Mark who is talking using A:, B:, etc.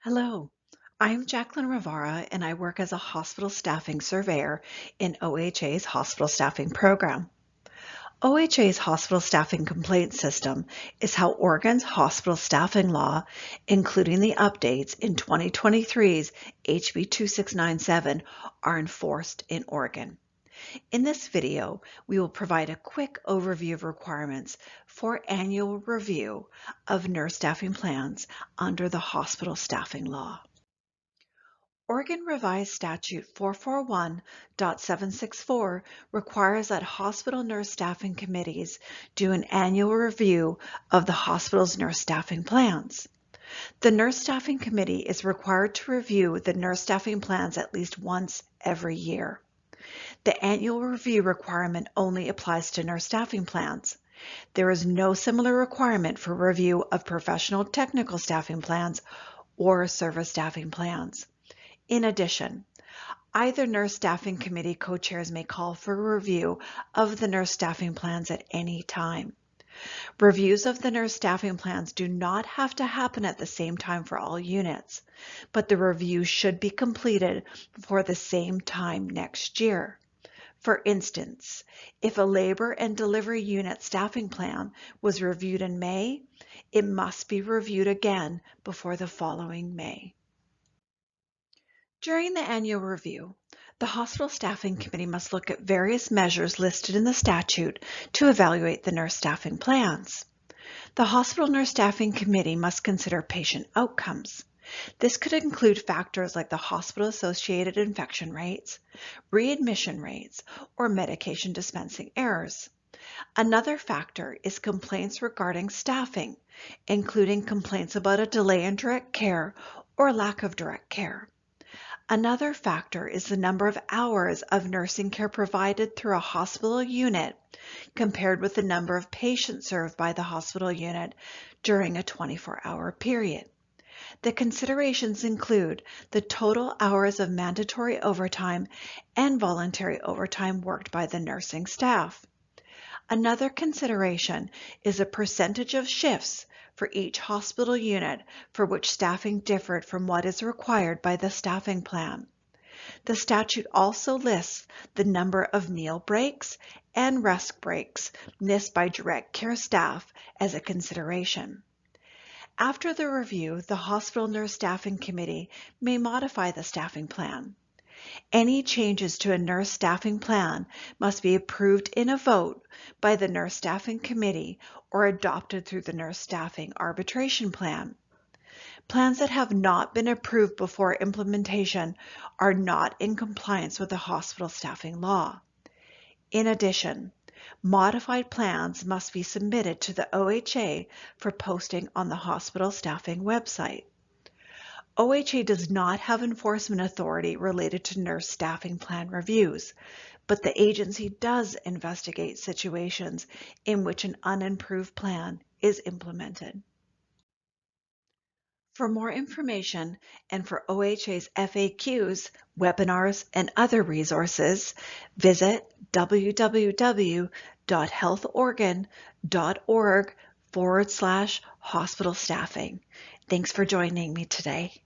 A: Hello, I'm Jacqueline Rivara and I work as a hospital staffing surveyor in OHA's hospital staffing program. OHA's hospital staffing complaint system is how Oregon's hospital staffing law, including the updates in 2023's HB 2697, are enforced in Oregon. In this video, we will provide a quick overview of requirements for annual review of nurse staffing plans under the hospital staffing law. Oregon Revised Statute 441.764 requires that hospital nurse staffing committees do an annual review of the hospital's nurse staffing plans. The nurse staffing committee is required to review the nurse staffing plans at least once every year. The annual review requirement only applies to nurse staffing plans. There is no similar requirement for review of professional technical staffing plans or service staffing plans. In addition, either nurse staffing committee co-chairs may call for a review of the nurse staffing plans at any time. Reviews of the nurse staffing plans do not have to happen at the same time for all units, but the review should be completed before the same time next year. For instance, if a labor and delivery unit staffing plan was reviewed in May, it must be reviewed again before the following May. During the annual review, the hospital staffing committee must look at various measures listed in the statute to evaluate the nurse staffing plans. The hospital nurse staffing committee must consider patient outcomes. This could include factors like the hospital-associated infection rates, readmission rates, or medication dispensing errors. Another factor is complaints regarding staffing, including complaints about a delay in direct care or lack of direct care. Another factor is the number of hours of nursing care provided through a hospital unit compared with the number of patients served by the hospital unit during a 24-hour period. The considerations include the total hours of mandatory overtime and voluntary overtime worked by the nursing staff. Another consideration is a percentage of shifts for each hospital unit for which staffing differed from what is required by the staffing plan. The statute also lists the number of meal breaks and rest breaks missed by direct care staff as a consideration. After the review, the hospital nurse staffing committee may modify the staffing plan. Any changes to a nurse staffing plan must be approved in a vote by the nurse staffing committee or adopted through the nurse staffing arbitration plan. Plans that have not been approved before implementation are not in compliance with the hospital staffing law. In addition, modified plans must be submitted to the OHA for posting on the hospital staffing website. OHA does not have enforcement authority related to nurse staffing plan reviews, but the agency does investigate situations in which an unimproved plan is implemented. For more information and for OHA's FAQs, webinars, and other resources, visit www.healthoregon.org/hospital staffing. Thanks for joining me today.